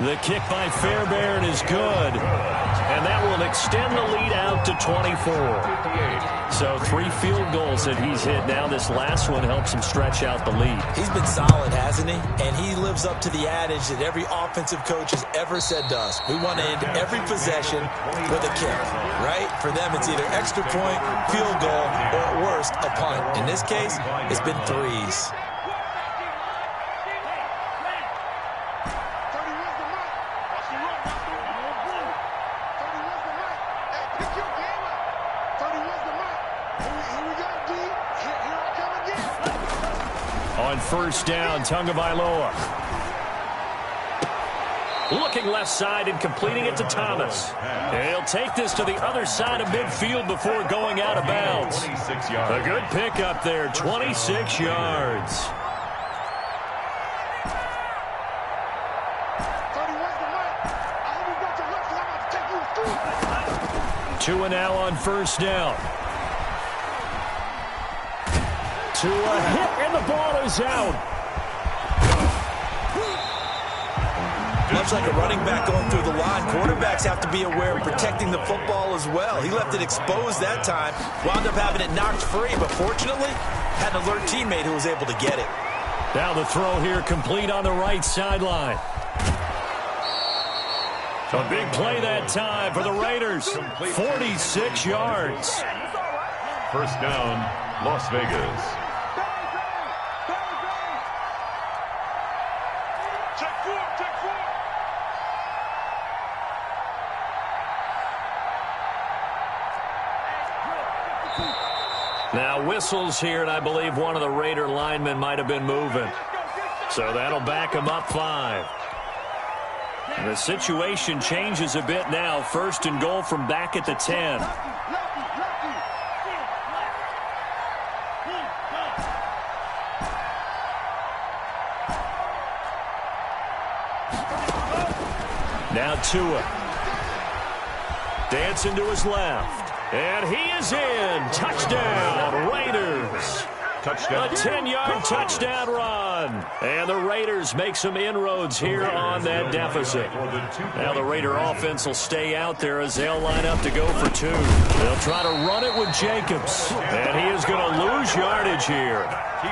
Speaker 1: The kick by Fairbairn is good, and that will extend the lead out to 24. So 3 field goals that he's hit now. This last one helps him stretch out the lead.
Speaker 3: He's been solid, hasn't he? And he lives up to the adage that every offensive coach has ever said to us. We want to end every possession with a kick, right? For them, it's either extra point, field goal, or at worst, a punt. In this case, it's been 3s.
Speaker 1: on first down. Tagovailoa. Looking left side and completing it to Thomas. And he'll take this to the other side of midfield before going out of bounds. A good pickup there, 26 yards. 2 now on first down. To a hit, and the ball is out.
Speaker 3: Much like a running back going through the line, quarterbacks have to be aware of protecting the football as well. He left it exposed that time, wound up having it knocked free, but fortunately, had an alert teammate who was able to get it.
Speaker 1: Now the throw here complete on the right sideline. A big play that time for the Raiders. 46 yards.
Speaker 2: First down, Las Vegas.
Speaker 1: Now whistles here, and I believe one of the Raider linemen might have been moving. So that'll back him up 5. The situation changes a bit now. First and goal from back at the 10. Now Tua. Dancing to his left. And he is in. Touchdown, Raiders.
Speaker 2: Touchdown.
Speaker 1: A 10-yard touchdown run. And the Raiders make some inroads here on that deficit. Now the Raider offense will stay out there as they'll line up to go for 2. They'll try to run it with Jacobs. And he is going to lose yardage here.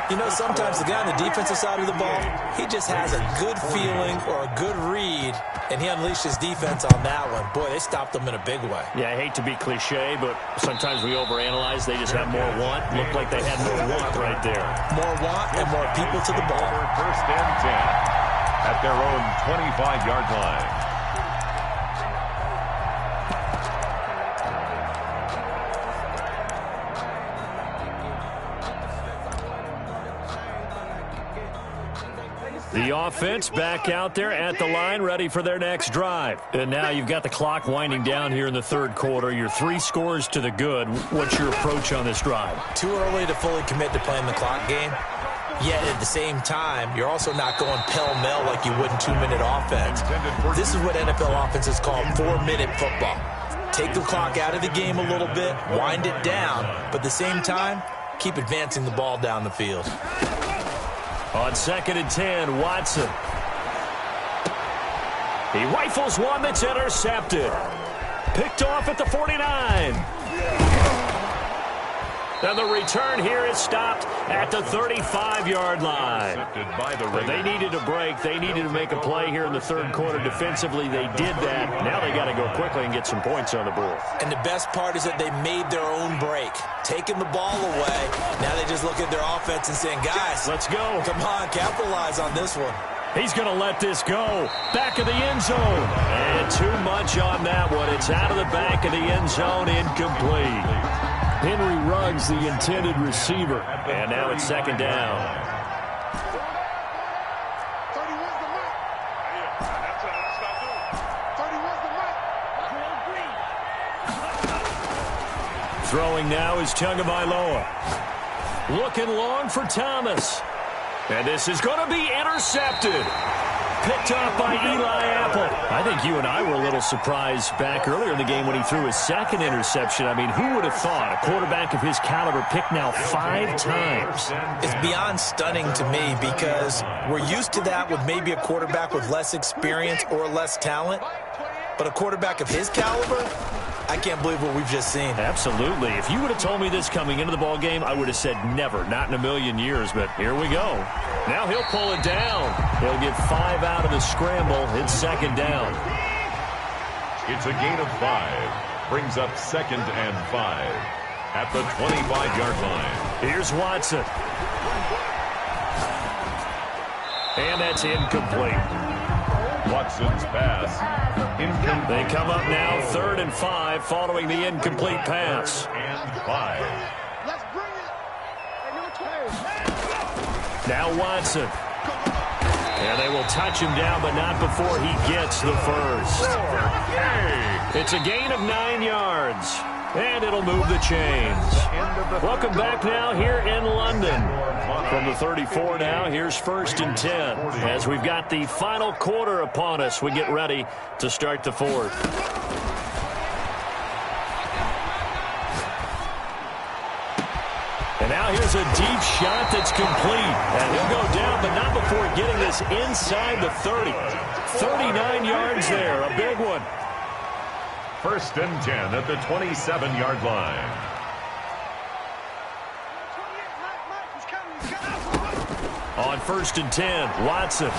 Speaker 3: You know, sometimes the guy on the defensive side of the ball, he just has a good feeling or a good read, and he unleashed his defense on that one. Boy, they stopped them in a big way.
Speaker 1: Yeah, I hate to be cliche, but sometimes we overanalyze. They just have more want. Looked like they had more want right there.
Speaker 3: More want and more people to the ball.
Speaker 2: First and 10 at their own 25-yard line.
Speaker 1: The offense back out there at the line, ready for their next drive. And now you've got the clock winding down here in the third quarter. You're 3 scores to the good. What's your approach on this drive?
Speaker 3: Too early to fully commit to playing the clock game. Yet at the same time, you're also not going pell-mell like you would in 2-minute offense. This is what NFL offenses call 4-minute football. Take the clock out of the game a little bit, wind it down, but at the same time, keep advancing the ball down the field.
Speaker 1: On second and 10, Watson. He rifles one that's intercepted. Picked off at the 49. And the return here is stopped at the 35-yard line. But they needed a break. They needed to make a play here in the third quarter. Defensively, they did that. Now they got to go quickly and get some points on the board.
Speaker 3: And the best part is that they made their own break. Taking the ball away. Now they just look at their offense and saying, guys,
Speaker 1: let's go.
Speaker 3: Come on, capitalize on this one.
Speaker 1: He's going to let this go. Back of the end zone. And too much on that one. It's out of the back of the end zone, incomplete. Henry Ruggs, the intended receiver. And now it's second down. Throwing now is Tagovailoa. Looking long for Thomas. And this is going to be intercepted. Picked off by Eli Apple. I think you and I were a little surprised back earlier in the game when he threw his second interception. I mean, who would have thought a quarterback of his caliber picked now 5 times?
Speaker 3: It's beyond stunning to me because we're used to that with maybe a quarterback with less experience or less talent. But a quarterback of his caliber, I can't believe what we've just seen.
Speaker 1: Absolutely. If you would have told me this coming into the ball game, I would have said never, not in a million years. But here we go. Now he'll pull it down. He'll get 5 out of the scramble. It's second down.
Speaker 2: It's a gain of 5. Brings up second and 5 at the 25-yard line.
Speaker 1: Here's Watson. And that's incomplete.
Speaker 2: Watson's pass incomplete.
Speaker 1: They come up now 3rd and 5 following the incomplete pass.
Speaker 2: And 5.
Speaker 4: Let's bring it.
Speaker 1: Now Watson. And they will touch him down, but not before he gets the first. It's a gain of 9 yards. And it'll move the chains. Welcome back now here in London. From the 34 now, here's 1st and 10. As we've got the final quarter upon us, we get ready to start the fourth. And now here's a deep shot that's complete. And he'll go down, but not before getting this inside the 30. 39 yards there, a big one.
Speaker 2: 1st and 10 at the 27-yard line.
Speaker 1: On 1st and 10, Watson.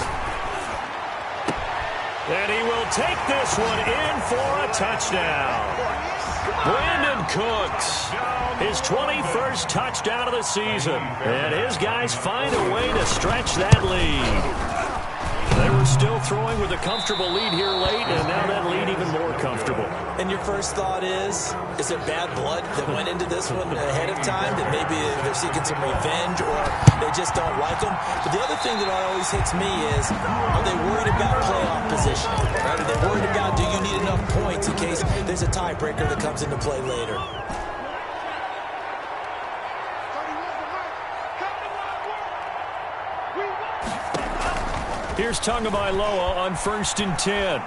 Speaker 1: And he will take this one in for a touchdown. Brandon Cooks, his 21st touchdown of the season. And his guys find a way to stretch that lead. They were still throwing with a comfortable lead here late, and now that lead even more comfortable.
Speaker 3: And your first thought is it bad blood that went into this one ahead of time, that maybe they're seeking some revenge or they just don't like them? But the other thing that always hits me is, are they worried about playoff position? Right? Are they worried about, do you need enough points in case there's a tiebreaker that comes into play later?
Speaker 1: Here's Tagovailoa on 1st and 10.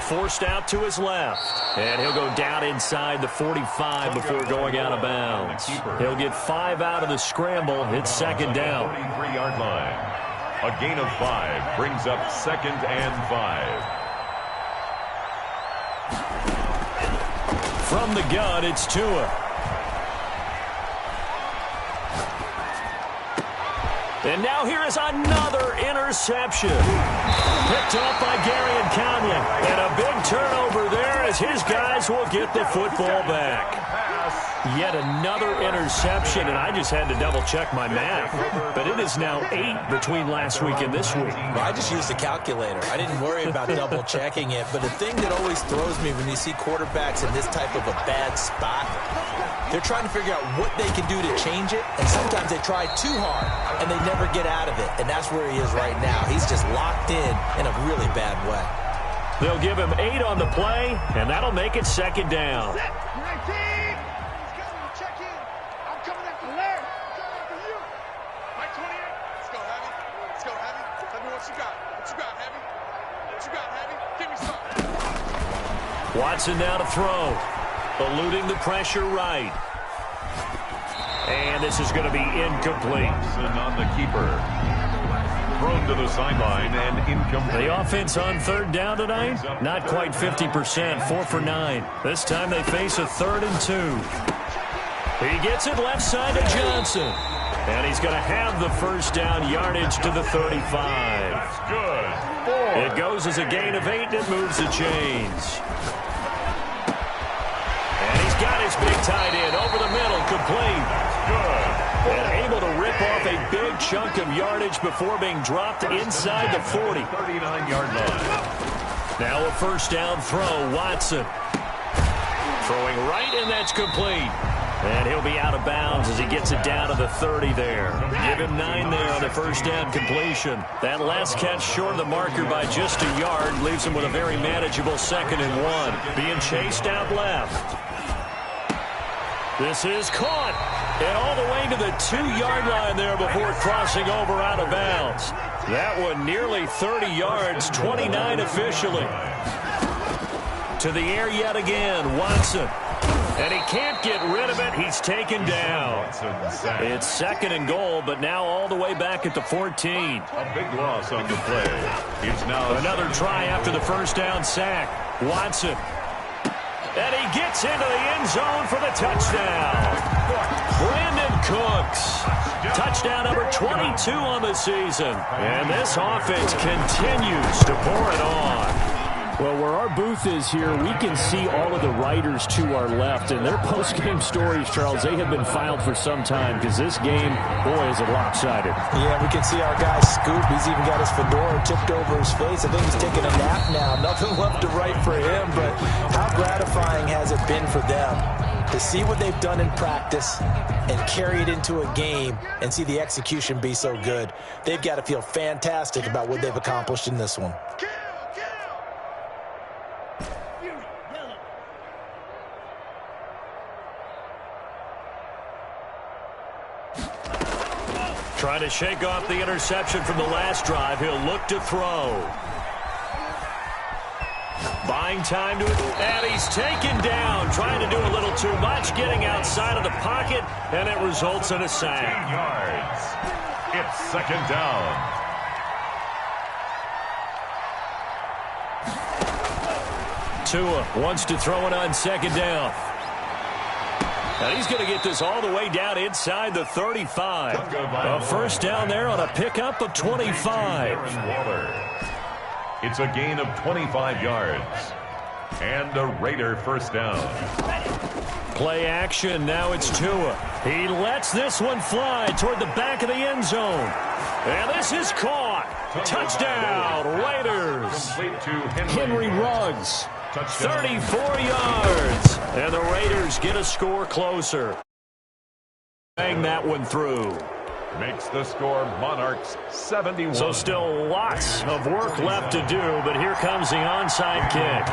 Speaker 1: Forced out to his left. And he'll go down inside the 45 before going out of bounds. He'll get 5 out of the scramble. It's 2nd down.
Speaker 2: 43-yard line. A gain of 5 brings up 2nd and 5.
Speaker 1: From the gun, it's Tua. And now here is another interception. Picked off by Gary and Conley. And a big turnover there as his guys will get the football back. Yet another interception, and I just had to double-check my math. But it is now 8 between last week and this week.
Speaker 3: Well, I just used a calculator. I didn't worry about double-checking it. But the thing that always throws me when you see quarterbacks in this type of a bad spot, they're trying to figure out what they can do to change it, and sometimes they try too hard, and they never get out of it. And that's where he is right now. He's just locked in a really bad way.
Speaker 1: They'll give him 8 on the play, and that'll make it 2nd down. Watson now to throw. Eluding the pressure right. And this is going to be incomplete.
Speaker 2: Watson on the keeper. Thrown to the sideline and incomplete.
Speaker 1: The offense on 3rd down tonight, not quite 50%, 4 for 9. This time they face a 3rd and 2. He gets it left side to Johnson. And he's going to have the 1st down yardage to the 35.
Speaker 2: That's good. 4.
Speaker 1: It goes as a gain of 8 and it moves the chains. And he's got his big tight end over the middle, complete.
Speaker 2: Good.
Speaker 1: And able to rip off a big chunk of yardage before being dropped inside the 40.
Speaker 2: 39-yard line.
Speaker 1: Now a 1st down throw, Watson. Throwing right, and that's complete. And he'll be out of bounds as he gets it down to the 30 there. Give him 9 there on the 1st down completion. That last catch short of the marker by just a yard leaves him with a very manageable 2nd and 1. Being chased out left. This is caught. And all the way to the 2-yard line there before crossing over out of bounds. That one nearly 30 yards, 29 officially. To the air yet again, Watson. And he can't get rid of it. He's taken down. It's 2nd and goal, but now all the way back at the 14.
Speaker 2: A big loss on the play. It's now
Speaker 1: another try after the 1st down sack. Watson. And he gets into the end zone for the touchdown. Brandon Cooks. Touchdown number 22 on the season. And this offense continues to pour it on.
Speaker 5: Well, where our booth is here, we can see all of the writers to our left, and their post-game stories, Charles, they have been filed for some time because this game, boy, is it lopsided.
Speaker 3: Yeah, we can see our guy Scoop. He's even got his fedora tipped over his face. I think he's taking a nap now. Nothing left to write for him, but how gratifying has it been for them to see what they've done in practice and carry it into a game and see the execution be so good. They've got to feel fantastic about what they've accomplished in this one.
Speaker 1: Trying to shake off the interception from the last drive. He'll look to throw. Buying time to it, and he's taken down. Trying to do a little too much, getting outside of the pocket, and it results in a sack.
Speaker 2: 10 yards. It's second down.
Speaker 1: Tua wants to throw it on second down. And he's going to get this all the way down inside the 35. A first down there on a pickup of 25.
Speaker 2: It's a gain of 25 yards. And a Raider first down.
Speaker 1: Play action. Now it's Tua. He lets this one fly toward the back of the end zone. And this is caught. Touchdown, Raiders.
Speaker 2: Complete to
Speaker 1: Henry Ruggs. 34 yards. And the Raiders get a score closer. Bang that one through.
Speaker 2: Makes the score Monarchs 71.
Speaker 1: So still lots of work left to do, but here comes the onside kick.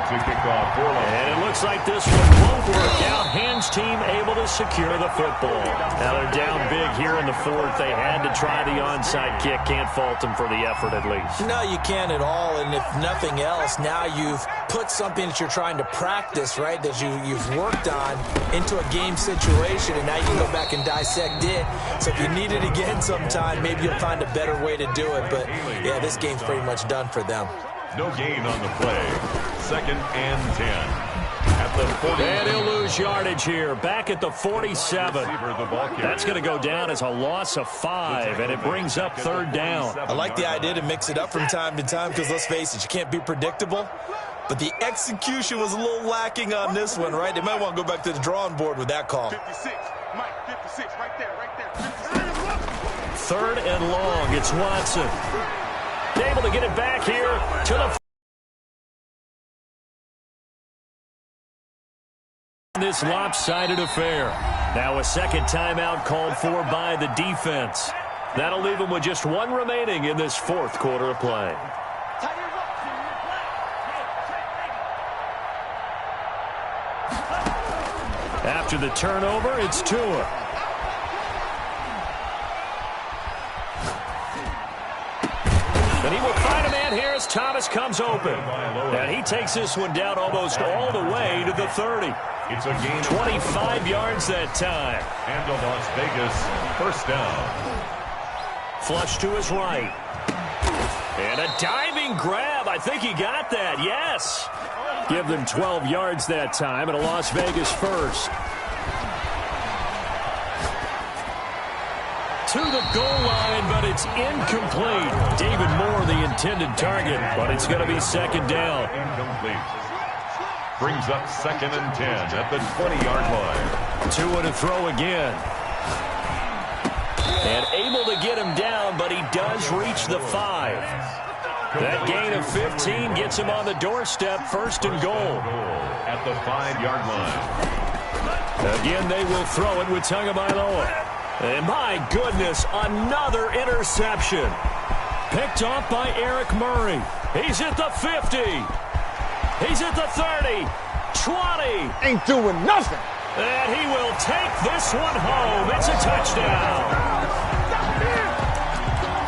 Speaker 2: To kick off
Speaker 1: and it looks like this one won't work out. Hands team able to secure the football. Now they're down big here in the fourth. They had to try the onside kick. Can't fault them for the effort at least.
Speaker 3: No, you can't at all. And if nothing else, now you've put something that you're trying to practice, right, that you've worked on into a game situation, and now you can go back and dissect it. So if you need it again sometime, maybe you'll find a better way to do it. But, yeah, this game's pretty much done for them.
Speaker 2: No gain on the play. Second and 10. At the 40.
Speaker 1: And he'll lose yardage here. Back at the 47. That's going to go down as a loss of 5, and it brings up third down.
Speaker 3: I like the idea to mix it up from time to time because, let's face it, you can't be predictable. But the execution was a little lacking on this one, right? They might want to go back to the drawing board with that call.
Speaker 4: 56, Mike, 56, right there, 56.
Speaker 1: Third and long. It's Watson. Able to get it back here to the... This lopsided affair. Now a second timeout called for by the defense. That'll leave them with just one remaining in this fourth quarter of play. After the turnover, it's Tua. And he will find a man here as Thomas comes open. And he takes this one down almost all the way to the 30.
Speaker 2: It's a gain
Speaker 1: 25 yards that time.
Speaker 2: And a Las Vegas first down.
Speaker 1: Flush to his right. And a diving grab. I think he got that. Yes. Give them 12 yards that time and a Las Vegas first. To the goal line, but it's incomplete. David Moore, the intended target, but it's going to be second down.
Speaker 2: Incomplete. Brings up second and 10 at the 20-yard line.
Speaker 1: Tua to throw again. And able to get him down, but he does reach the 5. That gain of 15 gets him on the doorstep, first and goal.
Speaker 2: At the 5-yard line.
Speaker 1: Again, they will throw it with Tagovailoa. And my goodness, another interception. Picked off by Eric Murray. He's at the 50. He's at the 30. 20.
Speaker 6: Ain't doing nothing.
Speaker 1: And he will take this one home. It's a touchdown.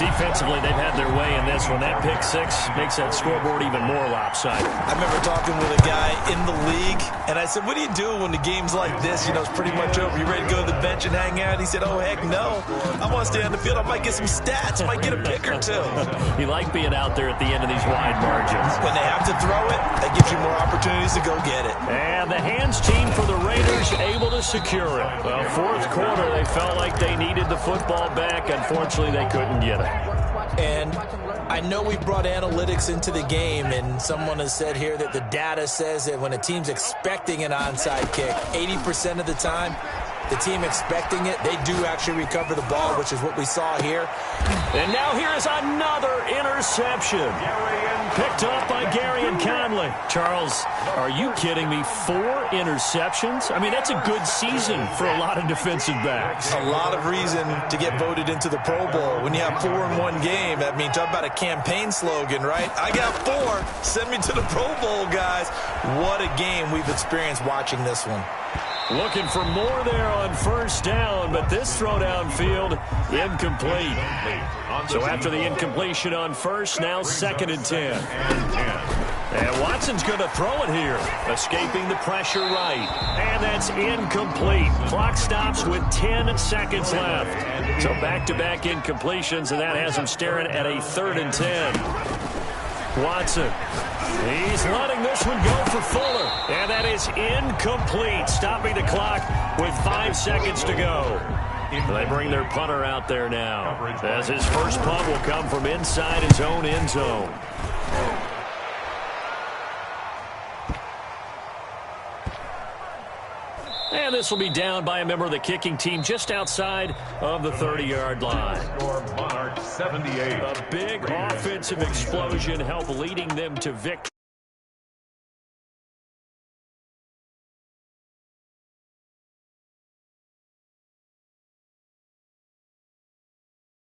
Speaker 1: Defensively, they've had their way in this one. That pick six makes that scoreboard even more lopsided.
Speaker 3: I remember talking with a guy in the league, and I said, what do you do when the game's like this? You know, it's pretty much over. You ready to go to the bench and hang out? He said, oh, heck no. I want to stay on the field. I might get some stats. I might get a pick or two.
Speaker 1: You like being out there at the end of these wide margins.
Speaker 3: When they have to throw it, that gives you more opportunities to go get it.
Speaker 1: And the hands team for the Raiders able to secure it. Well, fourth quarter, they felt like they needed the football back. Unfortunately, they couldn't get it.
Speaker 3: And I know we brought analytics into the game, and someone has said here that the data says that when a team's expecting an onside kick, 80% of the time, the team expecting it, they do actually recover the ball, which is what we saw here.
Speaker 1: And now here is another interception. Picked up by Gary and Conley. Charles, are you kidding me? 4 interceptions? I mean, that's a good season for a lot of defensive backs.
Speaker 3: A lot of reason to get voted into the Pro Bowl. When you have 4 in one game, I mean, talk about a campaign slogan, right? I got 4. Send me to the Pro Bowl, guys. What a game we've experienced watching this one.
Speaker 1: Looking for more there on first down, but this throw downfield incomplete. So after the incompletion on first, now 2nd and 10. And Watson's going to throw it here, escaping the pressure right. And that's incomplete. Clock stops with 10 seconds left. So back-to-back incompletions, and that has him staring at a 3rd and 10. Watson. He's letting this one go for Fuller. And that is incomplete, stopping the clock with 5 seconds to go. They bring their punter out there now, as his first punt will come from inside his own end zone. And this will be down by a member of the kicking team just outside of the 30-yard line.
Speaker 2: Monarch 78.
Speaker 1: A big offensive explosion helped leading them to victory.